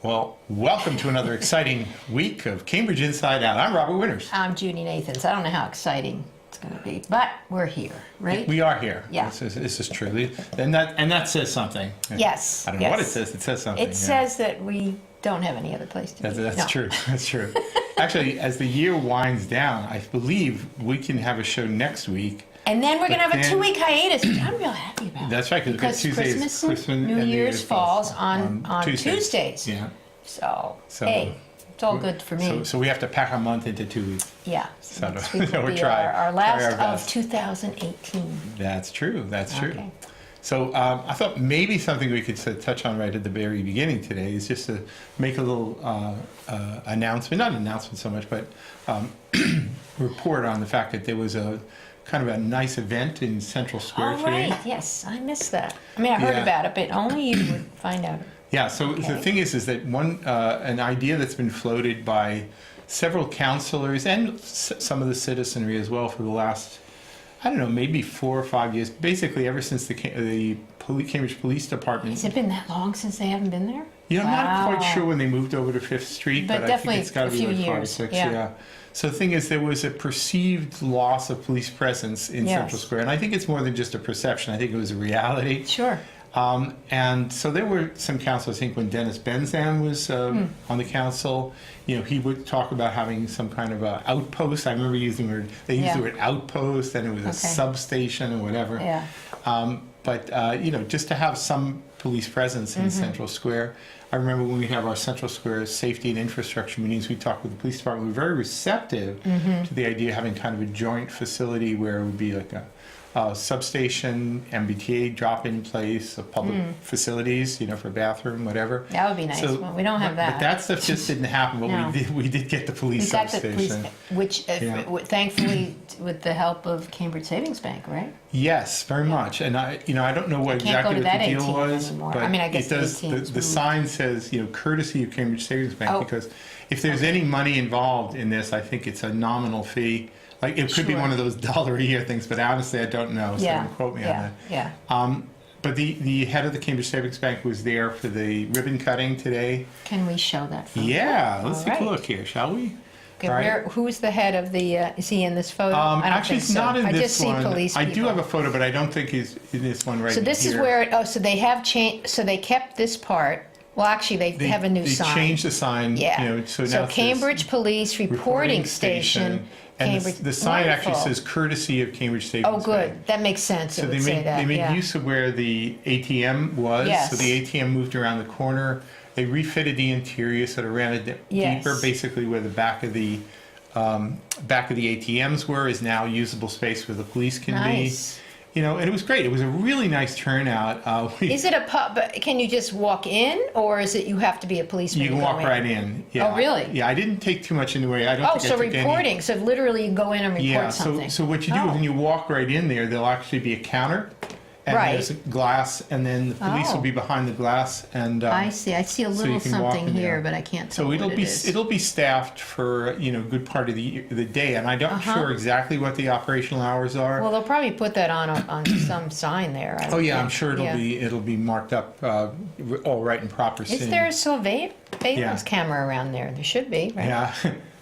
Well, welcome to another exciting week of Cambridge Inside Out. I'm Robert Winters. I'm Judy Nathans. I don't know how exciting it's going to be, but we're here, right? We are here. Yeah. This is true. And that says something. Yes. I don't know what it says. It says something. It says that we don't have any other place to be. That's true. That's true. Actually, as the year winds down, I believe we can have a show next week. And then we're going to have a 2-week hiatus, which I'm real happy about. That's right, because Christmas and New Year's falls on Tuesdays. Yeah. So, hey, it's all good for me. So we have to pack a month into 2 weeks. Yeah. So next week will be our last of 2018. That's true. That's true. Okay. So I thought maybe something we could touch on right at the very beginning today is just to make a little announcement, not an announcement so much, but report on the fact that there was a kind of a nice event in Central Square today. Oh, right. Yes, I missed that. I mean, I heard about it, but only you would find out. Yeah, so the thing is that an idea that's been floated by several councilors and some of the citizenry as well for the last, I don't know, maybe 4 or 5 years, basically ever since the Cambridge Police Department. Has it been that long since they haven't been there? I'm not quite sure when they moved over to 5th Street, but I think it's got to be like 5 or 6. Yeah. So the thing is, there was a perceived loss of police presence in Central Square, and I think it's more than just a perception. I think it was a reality. Sure. And so there were some councils, I think when Dennis Benzan was on the council, he would talk about having some kind of a outpost. I remember using the word, they used the word outpost, and it was a substation or whatever. Yeah. But just to have some police presence in Central Square. I remember when we have our Central Square safety and infrastructure meetings, we talked with the police department. We were very receptive to the idea of having kind of a joint facility where it would be like a substation, MBTA drop-in place, public facilities, for a bathroom, whatever. That would be nice. So, well, we don't have that. But that stuff just didn't happen. But No. we did get the police substation. We got the police, which thankfully with the help of Cambridge Savings Bank, right? Yes, very much. And I don't know exactly what the deal was, anymore. but I mean, I guess it does. The sign says, courtesy of Cambridge Savings Bank, because if there's any money involved in this, I think it's a nominal fee. Like it could be one of those $1 a year things, but honestly, I don't know. So don't quote me on that. Yeah. But the head of the Cambridge Savings Bank was there for the ribbon cutting today. Can we show that photo? Yeah, let's take a look here, shall we? Okay, who's the head of the? Is he in this photo? I don't actually, think he's not in I this just one. see police people. I do have a photo, but I don't think he's in this one right here. So this is where. So they have changed. So they kept this part. Well, actually, they have a new sign. They changed the sign. Yeah. So now Cambridge Police Reporting Station. And the sign actually says courtesy of Cambridge Savings Bank. Oh, good. That makes sense. So they made use of where the ATM was. Yes. So the ATM moved around the corner. They refitted the interior, so they ran it deeper. Basically, where the back of the ATMs were is now usable space where the police can be. And it was great. It was a really nice turnout. Is it a pub? Can you just walk in, or is it you have to be a policeman? You can walk right in. Yeah. Oh, really? Yeah, I didn't take too much into it. I don't think so I took reporting. Any. So literally, you go in and report something. So what you do is when you walk right in there, there'll actually be a counter. And there's glass, and then the police will be behind the glass. And I see a little something here, but I can't tell what it is. It'll be staffed for a good part of the day, and I'm not sure exactly what the operational hours are. Well, they'll probably put that on some sign there. I'm sure it'll be marked up all right and proper. Is there a surveillance camera around there? There should be, right? Yeah.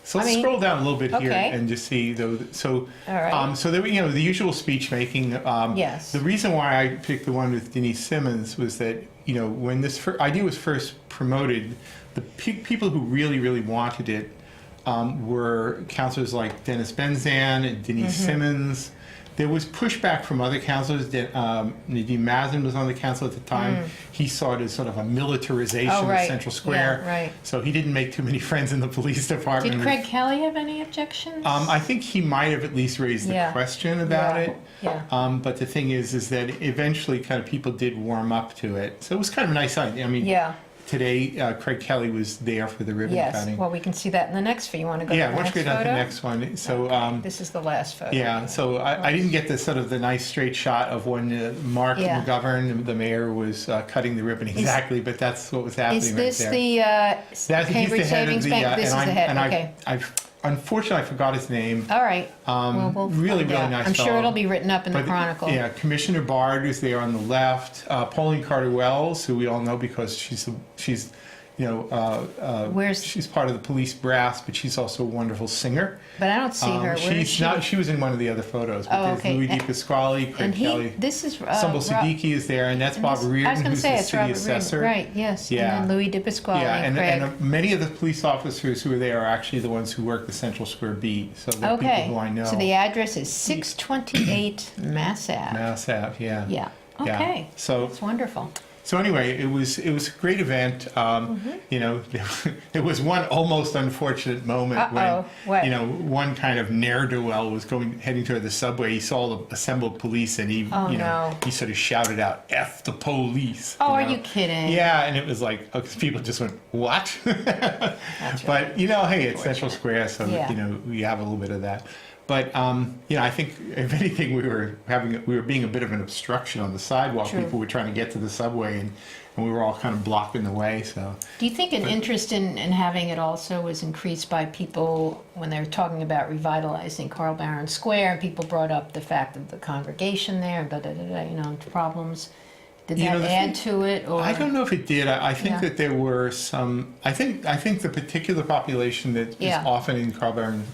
So let's scroll down a little bit here and just see those. So, so there, the usual speech making. Yes. The reason why I picked the one with Denise Simmons was that when this idea was first promoted, the people who really, really wanted it were councilors like Dennis Benzan and Denise Simmons. There was pushback from other councilors. Nadine Mazin was on the council at the time. He saw it as sort of a militarization of Central Square. Yeah, right. So he didn't make too many friends in the police department. Did Craig Kelly have any objections? I think he might have at least raised the question about it. Yeah. But the thing is that eventually kind of people did warm up to it. So it was kind of a nice idea. I mean, today, Craig Kelly was there for the ribbon cutting. Well, we can see that in the next photo. You want to go to the next photo? Yeah, let's go down to the next one. So this is the last photo. Yeah, so I didn't get the nice straight shot of when Mark McGovern, the mayor, was cutting the ribbon exactly, but that's what was happening right there. Is this the Cambridge Savings Bank? This is the head, okay. Unfortunately, I forgot his name. All right. We'll really find out. nice I'm sure fellow. it'll be written up in the Chronicle. Yeah, Commissioner Bard is there on the left. Pauline Carter-Wells, who we all know because she's she's part of the police brass, but she's also a wonderful singer. But I don't see her. Where is She's she? not. She was in one of the other photos. But Oh, there's okay. Louis DePasquale, Craig And Kelly, this is Sumbul Siddiqui is there, and that's and Bob this- I Reardon, was going to who's say the it's city Robert assessor. Reardon. Right. Yes. Yeah. And then Louis DePasquale Yeah, and Craig. and many of the police officers who are there are actually the ones who work the Central Square beat. So they're Okay. people who I know. So the address is 628 Mass Ave. Mass Ave, yeah. Yeah. Yeah. Okay. So That's wonderful. So anyway, it was a great event. There was one almost unfortunate moment Uh-oh. What? when one kind of ne'er-do-well was heading toward the subway. He saw the assembled police and he no. he sort of shouted out "F the police." Oh, are you kidding? Yeah, and it was like, because people just went, "What?" That's But hey, it's Central Square, so Yeah. we have a little bit of that. But I think if anything, we were being a bit of an obstruction on the sidewalk. True. People were trying to get to the subway, and we were all kind of blocking the way. So Do you think an interest in having it also was increased by people when they were talking about revitalizing Carl Barron Square, and people brought up the fact of the congregation there, and problems? Did that add to it? Or I don't know if it did. I think Yeah. that there were some. I think the particular population that is often in Carl Barron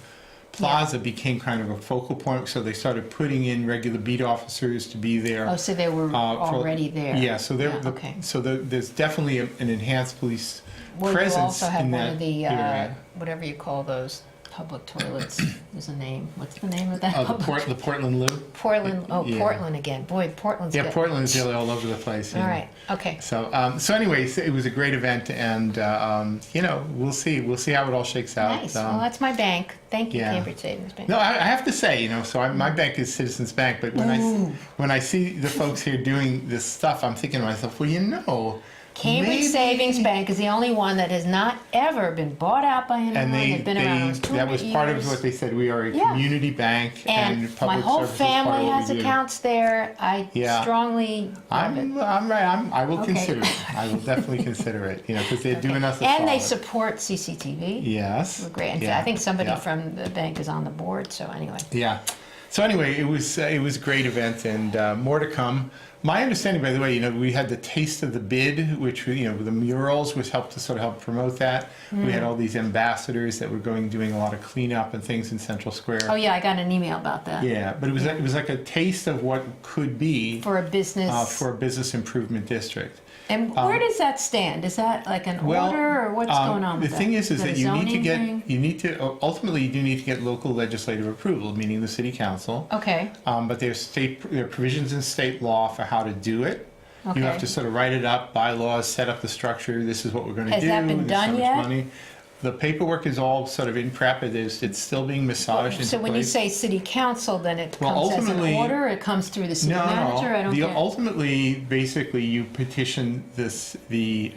Plaza became kind of a focal point, so they started putting in regular beat officers to be there. Oh, so they were already there. Yeah, so okay. there's definitely an enhanced police Well, you presence also had in one that of the area. whatever you call those public toilets. There's a name. What's the name of that? Oh, public the Portland Loo? Portland. Oh, Yeah. Portland again. Boy, Portland's Yeah, good. Portland's really all over the place. All yeah. right. Okay. So anyways, it was a great event, and we'll see how it all shakes out. Nice. Well, that's my bank. Thank you, yeah. Cambridge Savings Bank. No, I have to say, my bank is Citizens Bank, but when I see the folks here doing this stuff, I'm thinking to myself, well, Cambridge maybe- Savings Bank is the only one that has not ever been bought out by anyone. And They've been around almost 200 that was part of years. what they said. We are a Yeah. community bank, and And public my whole service is part of family what has we do. accounts there. I Yeah. strongly love it. I'm right. I will Okay. consider it. I will definitely consider it. Because they're doing us a And they solid. support CCTV. Yes. We're great. In Yeah. fact, I think somebody Yeah. from the bank is on the board. So anyway. Yeah. So anyway, it was a great event, and more to come. My understanding, by the way, we had the Taste of the Bid, which the murals was helped to promote that. We had all these ambassadors that were doing a lot of cleanup and things in Central Square. Oh yeah, I got an email about that. Yeah, but it was like a taste of what could be For a business. for a business improvement district. And where does that stand? Is that like an order, or what's going on with The thing that? is that that a zoning thing? ultimately you do need to get local legislative approval, meaning the city council. Okay. But there are provisions in state law for how to do it. Okay. You have to sort of write it up, bylaws, set up the structure. This is what we're going to do. Has that been this is done how much yet? money. The paperwork is all sort of in prep. It's still being massaged into So when you place. say city council, then it Well, comes as an ultimately- order? It comes through the city manager? I don't get it. Ultimately, basically, you petition the city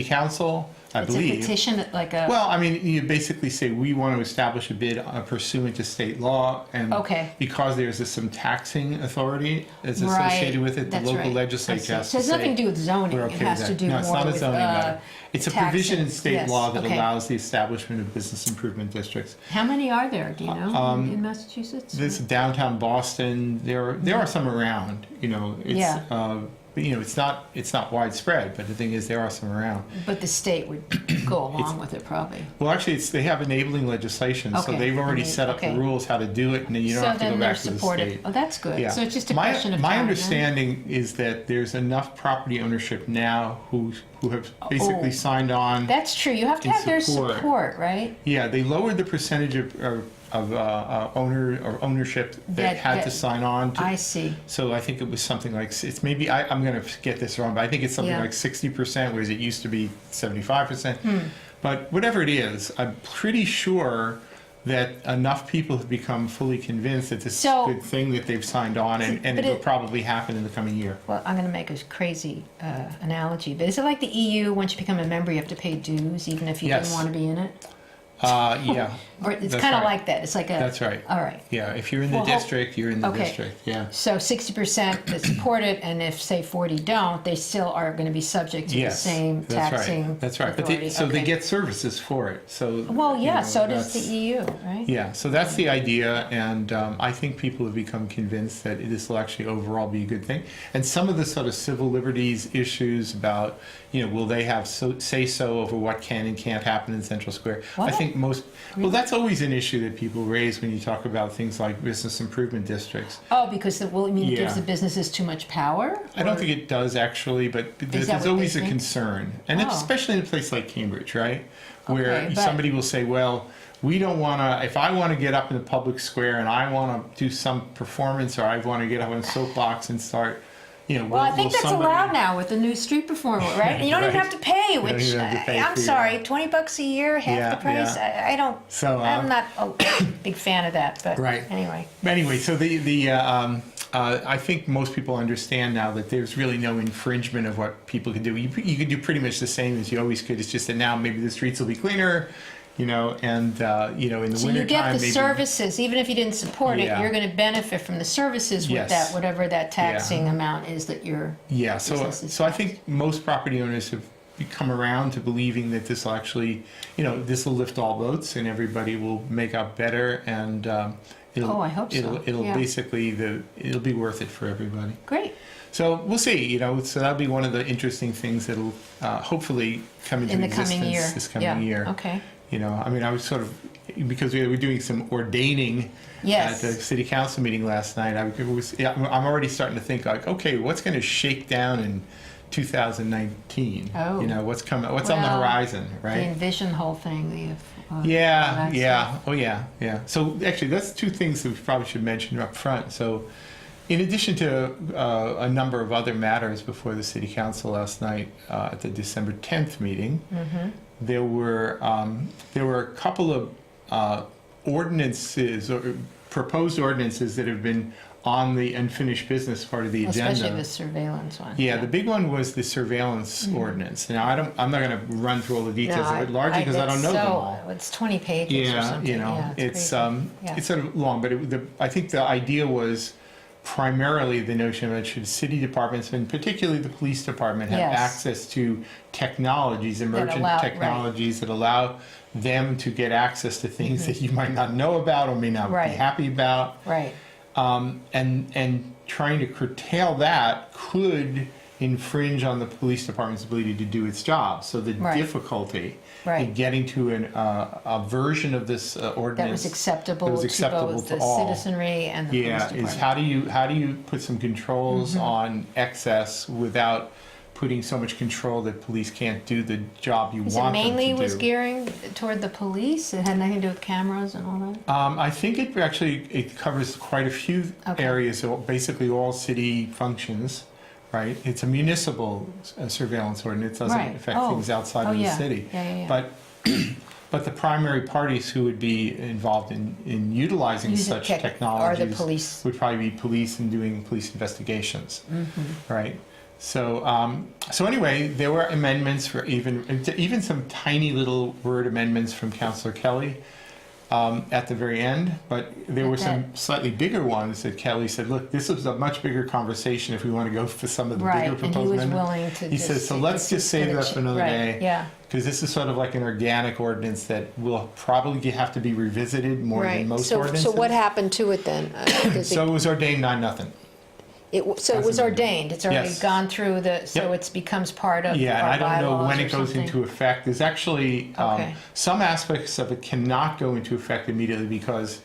council, I It's believe. a petition, like a... Well, I mean, you basically say we want to establish a bid pursuant to state law, and Okay. because there's some taxing authority that's Right, associated with it, the that's local right. I legislature see. has So it to has nothing to do with zoning. we're It okay has with to that. do No, it's more not a with zoning matter. It's a provision in taxing. state Yes, law that okay. allows the establishment of business improvement districts. How many are there, do you know, in Massachusetts? This downtown Boston, there are some around. It's Yeah. it's not widespread, but the thing is, there are some around. But the state would go along with it, probably. Well, actually, they have enabling legislation, so Okay. they've already set up Okay. the rules how to do it, and then you don't So have to go then they're back to the supportive. state. Oh, that's good. Yeah. So it's just a my, question of my time, then? understanding is that there's enough property ownership now who have basically Oh. signed on. That's true. You have to in have their support. support, right? Yeah, they lowered the percentage of ownership that had to that- sign on. I see. So I think it was something like it's maybe I'm going to get this wrong, but I think it's something Yeah. like 60%, whereas it used to be 75%. But whatever it is, I'm pretty sure that enough people have become fully convinced that this So- is a good thing that they've signed on, and But it will it- probably happen in the coming year. Well, I'm going to make a crazy analogy, but is it like the EU? Once you become a member, you have to pay dues, even if you Yes. didn't want to be in it? Yeah. Or it's That's kind of right. like that. It's like a. That's right. All right. Yeah, if you're in the Well, district, you're in the okay. district, yeah. So 60% that support it, and if say 40 don't, they still are going to be subject to the Yes, same that's taxing right. That's right. But authority. so they Okay. get services for it. So Well, you yeah. know, So does the that's- EU, right? Yeah, so that's the idea, and I think people have become convinced that this will actually overall be a good thing. And some of the sort of civil liberties issues about, will they have say-so over what can and can't happen in Central Square? What? I think well, that's always an issue that people raise when you talk about things like business improvement districts. Oh, because it gives Yeah. the businesses too much power? I don't Or- think it does actually, but there's that what always they a think? concern, and Oh. especially in a place like Cambridge, right? Where Okay, but- somebody will say, well, we don't want to, if I want to get up in the public square and I want to do some performance, or I want to get up on a soapbox and start, Well, I think that's allowed now with the new street performer, right? You don't even Right. have to pay, don't which even have to pay I'm for your- sorry, $20 a year, half Yeah, the price. yeah. I don't. So, I'm not a big fan of that, but Right. anyway. Anyway, so I think most people understand now that there's really no infringement of what people can do. You can do pretty much the same as you always could. It's just that now maybe the streets will be cleaner, and in the So wintertime you get the maybe. services, even if you didn't support Yeah. it, you're going to benefit from the services with Yes. that, whatever that taxing amount is that you're. Yeah, so businesses so I think most property owners have come around to believing that this will actually, this will lift all boats and everybody will make out better, and it'll Oh, I hope so. it'll Yeah. basically it'll be worth it for everybody. Great. So we'll see, so that'll be one of the interesting things that'll hopefully come into In the existence coming year. this coming year. Okay. I was sort of, because we were doing some ordaining Yes. at the city council meeting last night. I'm already starting to think like, okay, what's going to shake down in 2019? Oh. What's coming? What's on the Well, horizon, The right? Envision whole thing. All Yeah, that yeah, stuff. oh yeah, yeah. So actually, that's two things that we probably should mention up front. So, in addition to a number of other matters before the city council last night at the December 10th meeting, Mm-hmm. there were a couple of ordinances or proposed ordinances that have been on the unfinished business part of the agenda. Especially the surveillance one. Yeah, the big one was the surveillance ordinance. Now, I'm not going to run through all the details of it, largely because I don't know them all. It's 20 pages or Yeah, something. Yeah, it's crazy. Yeah. it's sort of long, but I think the idea was primarily the notion that should city departments, and particularly the police department, have Yes. access to technologies, emergent allow- right. technologies that allow them to get access to things that you might not know about or may not Right. be happy about. Right. And trying to curtail that could infringe on the police department's ability to do its job. So the Right. difficulty in Right. getting to a version of this ordinance That was acceptable, that was acceptable to both to the all. citizenry and the police Yeah, department. is how do you put some controls on excess without putting so much control that police can't do the job you Is it want mainly them to do? was gearing toward the police? It had nothing to do with cameras and all that? I think it covers quite a few Okay. areas, so basically all city functions, right? It's a municipal surveillance ordinance, it doesn't Right. affect Oh. things outside Oh, of the yeah. city. Yeah. But the primary parties who would be involved in utilizing Use it such Are technologies the police. would probably be police and doing police investigations, right? So anyway, there were amendments for even some tiny little word amendments from Councillor Kelly at the very end, but there were some slightly bigger ones that Kelly said, look, this was a much bigger conversation if we want to go for some of the Right, bigger and he proposed was amendments. willing to He says, so let's just save that for another day. Yeah, Because this is sort of like an organic ordinance that will probably have to be revisited more than Right, most so ordinances. what happened to it then? So it was ordained 9-0. so it was ordained, it's already Yes. gone through so Yep. it becomes part of Yeah, and our I don't know bylaws when or it goes something. into effect. There's actually Okay. some aspects of it cannot go into effect immediately because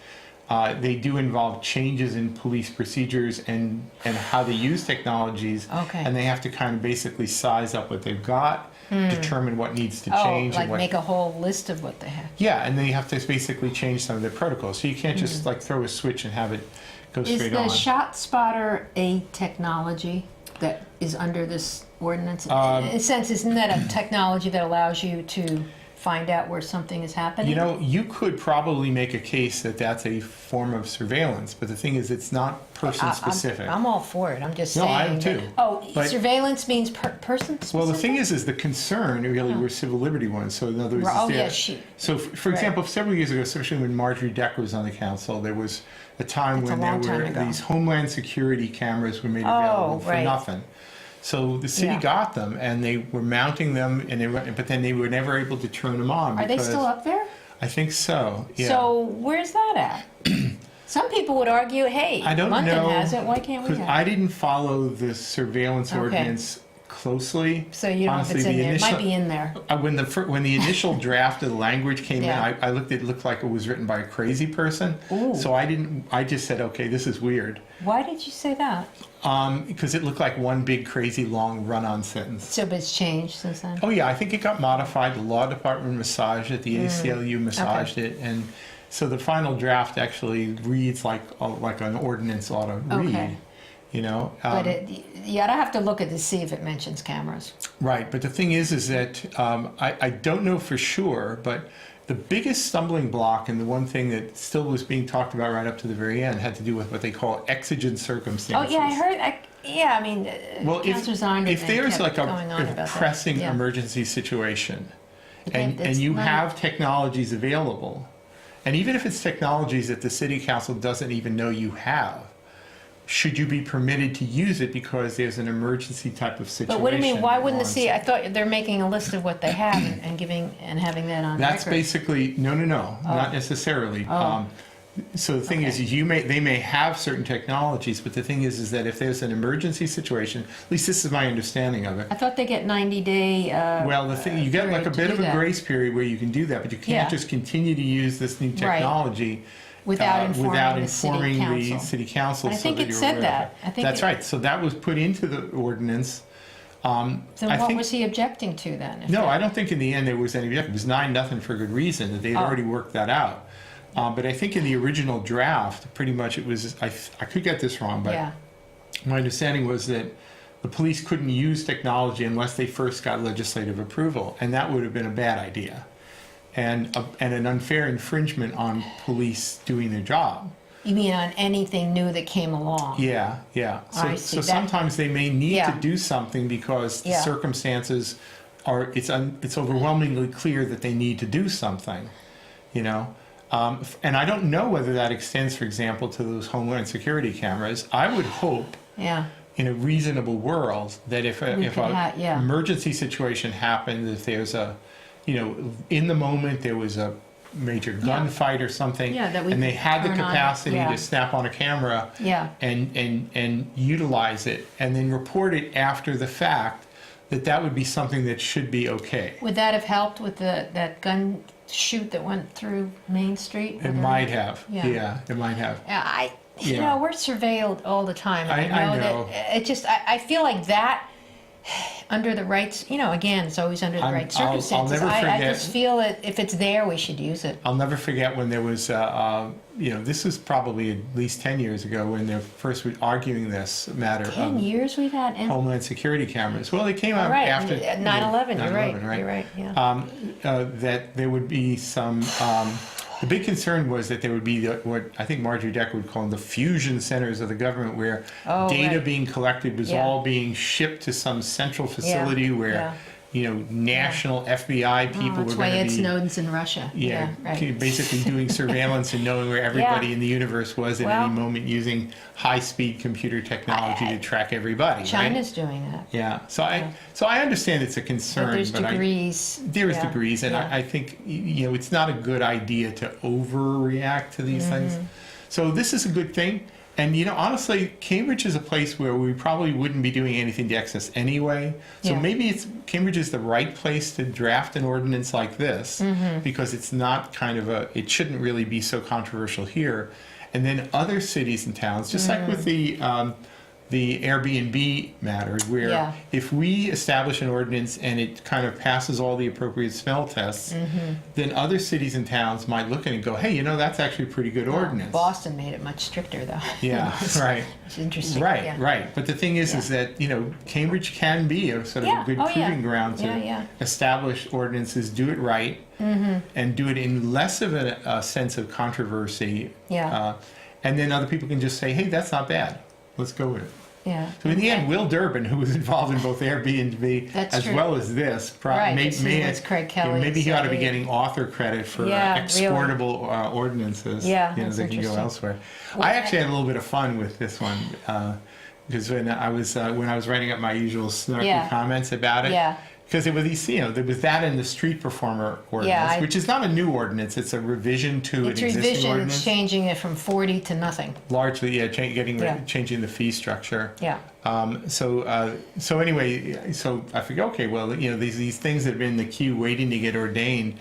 they do involve changes in police procedures and how they use technologies. Okay. And they have to kind of basically size up what they've got, determine what needs to Oh, change. like and what, make a whole list of what they have. yeah, and then you have to basically change some of the protocols. So you can't just like throw a switch and have it go Is straight the on. shot spotter a technology that is under this ordinance? In a sense, isn't that a technology that allows you to find out where something is happening? You know, you could probably make a case that that's a form of surveillance, but the thing is, it's not person-specific. I'm all for it. I'm just No, saying. I am that- too. Oh, But- surveillance means person-specific? Well, the thing is the concern really were civil liberty ones. So in other words, Oh, is there- yeah, so for right. example, several years ago, especially when Marjorie Decker was on the council, there was a time That's a when long there time were ago. these Homeland Security cameras were made Oh, available for right. nothing. So the city Yeah. got them, and they were mounting them, but then they were never able to turn them on. Are they because- still up there? I think so. Yeah. So where's that at? Some people would argue, hey, I don't London know, has it, why can't we because have I it? didn't follow the surveillance Okay. ordinance closely. So you don't know if Honestly, it's in the there. It initial- might be in there. When the initial draft of the language came Yeah. in, I looked. It looked like it was written by a crazy person. Ooh. So I didn't. I just said, okay, this is weird, Why did you say that? because it looked like one big crazy long run-on sentence. So it's changed since then? Oh yeah, I think it got modified. The law department massaged it. The ACLU massaged it, and so the final draft actually reads like an ordinance ought to read. Okay. You know. But you gotta have to look at to see if it mentions cameras. Right, but the thing is that I don't know for sure, but the biggest stumbling block and the one thing that still was being talked about right up to the very end had to do with what they call exigent Oh, circumstances. yeah, I heard, yeah, I mean, Well, Councilor Zion if there's kept like going on a about that. pressing Yeah. emergency situation, and it's you not- have technologies available, and even if it's technologies that the city council doesn't even know you have, should you be permitted to use it because there's an emergency type of situation? But what do you mean, why wouldn't the on city, I thought they're making a list of what they have and giving, and having that on record. That's basically no, not necessarily. Oh. So the thing is, they may have certain technologies, but the thing is that if there's an emergency situation, at least this is my understanding of it. I thought they get 90-day, Well, the thing you get like a period to bit do of a that. grace period where you can do that, but you can't Yeah. just continue to use this new technology without informing without the city informing the council. city council. But I so think that it you're said aware of that. it. I think That's it- right. So that was put into the ordinance. Then I what think- was he objecting to then? if No, that- I don't think in the end there was any objection. It was 9-0 for good reason, that they had Oh. already worked that out. But I think in the original draft, pretty much it was, I could get this wrong, but Yeah, my understanding was that the police couldn't use technology unless they first got legislative approval, and that would have been a bad idea. And an unfair infringement on police doing their job. you mean on anything new that came along? Yeah. I So see. That- sometimes they may need Yeah. to do something because the Yeah. circumstances are, it's overwhelmingly clear that they need to do something, you know? And I don't know whether that extends, for example, to those Homeland Security cameras. I would hope Yeah, in a reasonable world that if We a could yeah. emergency situation happens, if there's in the moment there was a major gunfight or something, Yeah, that we and they could had the turn on, capacity yeah. to snap on a camera yeah. and utilize it and then report it after the fact, that would be something that should be okay. Would that have helped with that gun shoot that went through Main Street? It might have. Yeah. Yeah, it might have. Yeah, you Yeah. know, we're surveilled all the time. And I know. that it just, I feel like that, under the right, again, it's always under the I'm- right I'll circumstances. never I forget- just feel that if it's there, we should use it. I'll never forget when there was, this was probably at least 10 years ago when they first were arguing this matter 10 of years we've had. Homeland Security cameras. Well, they came out Right, after 9/11, you're right, 9/11, you're right, yeah. That there would be some. The big concern was that there would be what I think Marjorie Decker would call them the fusion centers of the government, where Oh, data right. being collected was Yeah. all being shipped to some central facility where yeah. national FBI people were That's going why to Ed be. Snowden's in Russia. Yeah, right. basically doing surveillance and knowing where everybody in the universe was at Well- any moment, using high-speed computer technology to track everybody. China's right? doing that. Yeah, so I understand it's a concern, But there's but degrees. there is yeah, degrees, and yeah. I think it's not a good idea to overreact to these things. Mm-hmm. So this is a good thing, and honestly, Cambridge is a place where we probably wouldn't be doing anything to access anyway. So Yeah. maybe Cambridge is the right place to draft an ordinance like this Mm-hmm. because it's not it shouldn't really be so controversial here. And then other cities and towns, just like with the the Airbnb matter, where Yeah. if we establish an ordinance and it kind of passes all the appropriate smell tests, then other cities and towns might look at it and go, hey, that's actually a pretty good ordinance. Boston made it much stricter, though. Yeah, right. It's interesting. Right, yeah. right. But the thing is that, Cambridge can be a sort of Yeah. a good Oh, yeah. proving ground to Yeah. establish ordinances, do it right, and do it in less of a sense of controversy. Yeah. And then other people can just say, hey, that's not bad. Let's go with it. Yeah. So in the end, Will Durbin, who was involved in both Airbnb That's as true. well as this, Right, it's Craig Kelly, maybe he ought to be so getting author credit for Yeah, really. exportable ordinances. Yeah, that's they can go interesting. elsewhere. I actually had a little bit of fun with this one because when I was writing up my usual snarky Yeah. comments about it. Yeah. Because it was there was that in the street performer ordinance, which is not a new ordinance; it's a revision to an It's existing revision, ordinance. it's changing it from 40 to nothing. Largely, Yeah. changing the fee structure. Yeah. So anyway, so I figure, okay, well, these things that have been in the queue waiting to get ordained.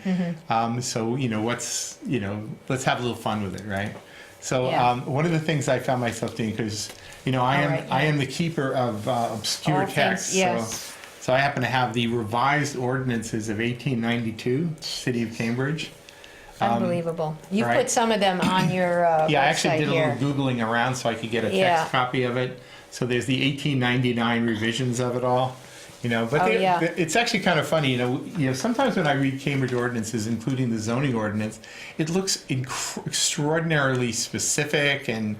So let's have a little fun with it, right? So Yeah. one of the things I found myself doing, because I am the keeper of obscure All things- texts. yes. So I happen to have the revised ordinances of 1892, City of Cambridge. Unbelievable. You right. put some of them on your Yeah, I website actually did a here. little Googling around so I could get a text Yeah. copy of it. So there's the 1899 revisions of it all. But Oh, yeah. it's actually kind of funny. Sometimes when I read Cambridge ordinances, including the zoning ordinance, it looks extraordinarily specific and.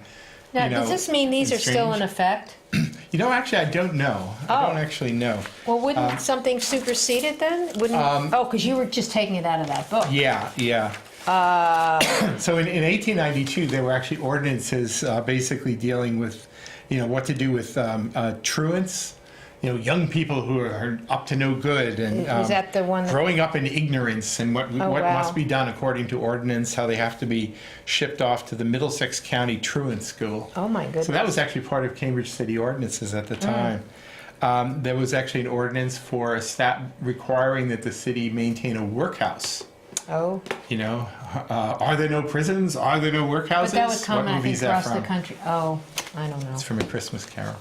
Now, does this mean these and are still in strange. effect? Actually, I don't know. I Oh. don't actually know. Well, wouldn't something supersede it then? Wouldn't? Because you were just taking it out of that book. Yeah. So in 1892, there were actually ordinances basically dealing with, what to do with truants, young people who are up to no good, and Is that the one that- growing up in ignorance, and what wow. must be done according to ordinance, how they have to be shipped off to the Middlesex County Truant School. Oh my goodness. So that was actually part of Cambridge City ordinances at the time. There was actually an ordinance for requiring that the city maintain a workhouse. Oh. Are there no prisons? Are there no workhouses? But that would come, What I movie think, is that across the from? country. Oh, I don't know. It's from A Christmas Carol.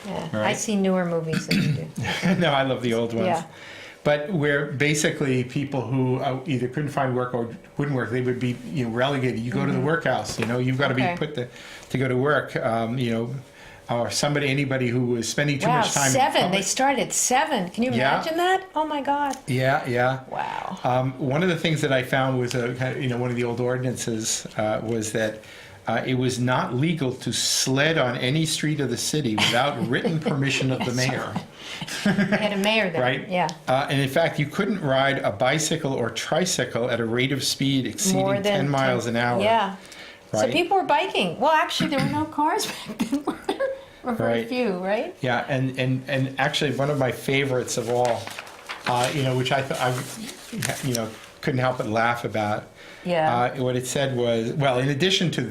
Yeah. right. I see newer movies than you do. No, I love the old ones. Yeah. But where basically people who either couldn't find work or wouldn't work, they would be relegated. You go to the workhouse. You've got to Okay. be put to go to work. Or anybody who was spending too Wow, much time. in 7. They public- started at 7. Can you Yeah. imagine that? Oh my God. Yeah. Wow. One of the things that I found was one of the old ordinances was that it was not legal to sled on any street of the city without written permission of the mayor. They had a mayor there. Right? Yeah. And in fact, you couldn't ride a bicycle or tricycle at a rate of speed exceeding More than 10 miles an hour. Yeah. So Right? people were biking. Well, actually, there were no cars back then. Or very Right. few, right? Yeah, and actually one of my favorites of all, which I couldn't help but laugh about. Yeah. What it said was, well, in addition to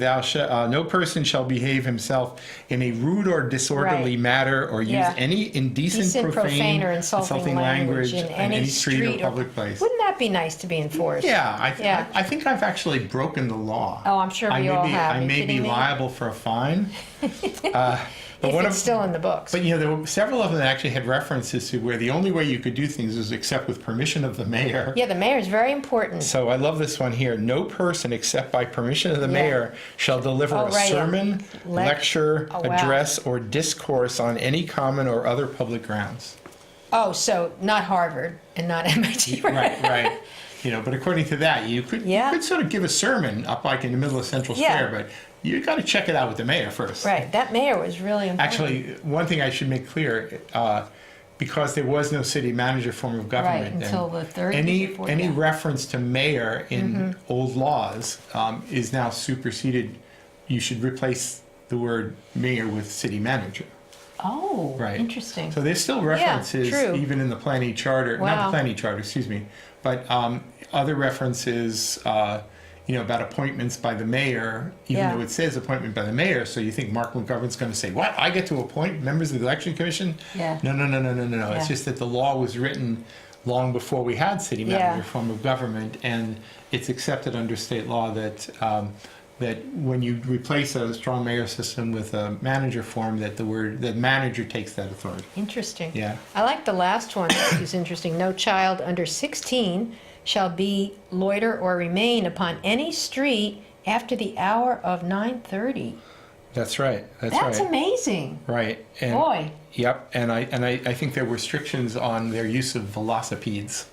no person shall behave himself in a rude or disorderly Right. manner or use Yeah. any indecent, Decent, profane, or insulting language in any street or public place. Wouldn't that be nice to be enforced? Yeah, Yeah. I think I've actually broken the law. Oh, I'm sure we all have. I Are you may be kidding me? liable for a fine. If it's still in the books. But there were several of them that actually had references to where the only way you could do things was except with permission of the mayor. Yeah, the mayor is very important. So I love this one here. No person except by permission of the Yeah. mayor shall deliver Oh, a right, yeah. sermon, lecture, Oh, wow. address, or discourse on any common or other public grounds. Oh, so not Harvard and not MIT. Right. But according to that, you could sort of give a sermon up like in the middle of Central Yeah. Square, but you got to check it out with the mayor first. Right. That mayor was really important. Actually, one thing I should make clear, because there was no city manager form of government, Right, until then the 30s any or 40s, any yeah. reference to mayor in old laws is now superseded. You should replace the word mayor with city manager. Oh, Right. interesting. So there's still references, true. even in the planning charter, not Wow. the planning charter, excuse me, but other references, about appointments by the mayor, even Yeah. though it says appointment by the mayor. So you think Mark McGovern's going to say, "What? I get to appoint members of the election commission?" Yeah. No. Yeah. It's just that the law was written long before we had city manager form of government, and it's accepted under state law that that when you replace a strong mayor system with a manager form, that the manager takes that authority. Interesting. Yeah. I like the last one, which is interesting. No child under 16 shall be, loiter, or remain upon any street after the hour of 9:30. That's right. That's amazing. Right. And, Boy. Yep. And I think there were restrictions on their use of velocipedes.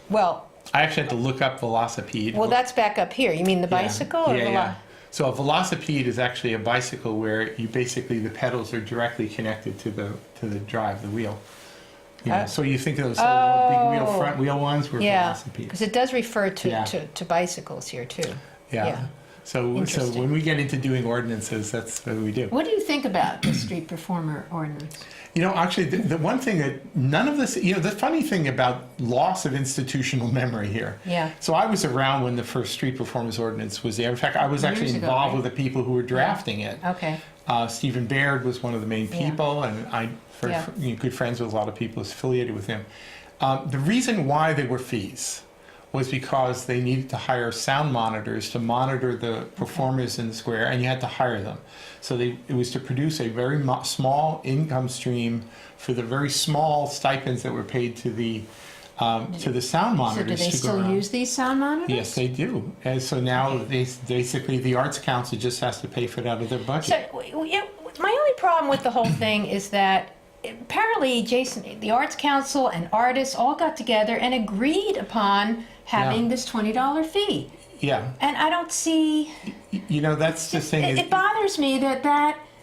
Well, I actually had to look up velocipede. well, that's back up here. You mean the bicycle? Or Yeah. So a velocipede is actually a bicycle where you basically, the pedals are directly connected to the drive, the wheel. So you think of those big wheel, front wheel ones were Yeah, velocipedes. because it does refer to, Yeah. to bicycles here too. Yeah. So Interesting. when we get into doing ordinances, that's what we do. What do you think about the street performer ordinance? Actually, the one thing that none of this, the funny thing about loss of institutional memory here. Yeah. So I was around when the first street performance ordinance was there. In fact, I was actually Years ago, involved right? with the people who were drafting it. Okay. Stephen Baird was one of the main Yeah. people, and good friends with a lot of people affiliated with him. The reason why there were fees was because they needed to hire sound monitors to monitor the performers in the square, and you had to hire them. So it was to produce a very small income stream for the very small stipends that were paid to the sound monitors. So do they to go still around. use these sound monitors? Yes, they do. And so now basically the Arts Council just has to pay for it out of their budget. So, my only problem with the whole thing is that apparently, Jason, the Arts Council and artists all got together and agreed upon having this $20 fee. Yeah. And I don't see. That's the thing. It bothers me that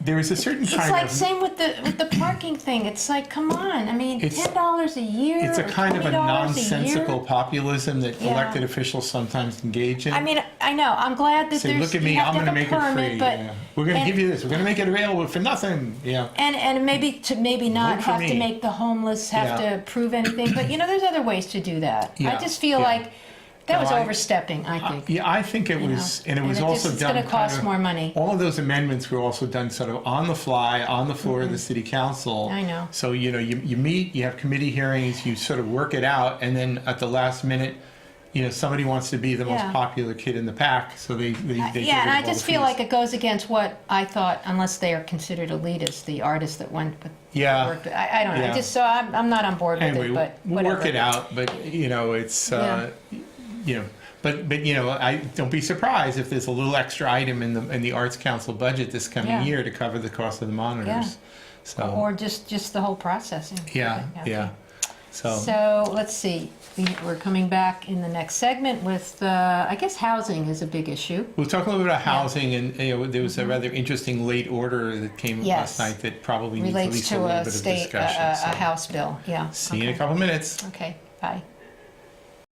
there is a certain kind it's like of. same with the parking thing. It's like, come on. I mean, $10 a year. It's a kind of a $20 a nonsensical year. populism that Yeah. elected officials sometimes engage in. I mean, I know. I'm glad that Say, there's. look at me, you have I'm to going to have make a it permit, free. but Yeah. We're going to give you this. We're going to make it available for nothing. Yeah. And maybe not Vote for have to me. make the homeless have Yeah. to prove anything. But there's other ways to do that. Yeah, I just feel yeah. like that was No, overstepping. I think. Yeah, I think it was, and it was also it's done. going to cost kind of- more money. All of those amendments were also done sort of on the fly, on the floor of the city council. I know. So you meet, you have committee hearings, you sort of work it out, and then at the last minute, somebody wants to be the most Yeah. popular kid in the pack, so they get rid Yeah, and of I all just the feel fees. like it goes against what I thought, unless they are considered elitists, the artists that went with. Yeah. Worked, I don't know. Yeah. So I'm not on board with Anyway, it, but we'll whatever. work it out. But it's Yeah. but I don't be surprised if there's a little extra item in the Arts Council budget this coming Yeah. year to cover the cost of the monitors. Yeah. So Or just the whole processing. yeah, Okay. yeah. So let's see. We're coming back in the next segment with, I guess housing is a big issue. We'll talk a little bit about housing, and there was a rather interesting late order that came Yes. last night that probably needs at Relates least to a little a bit of state, discussion. a So House bill, yeah. see you in a couple minutes. Okay, bye.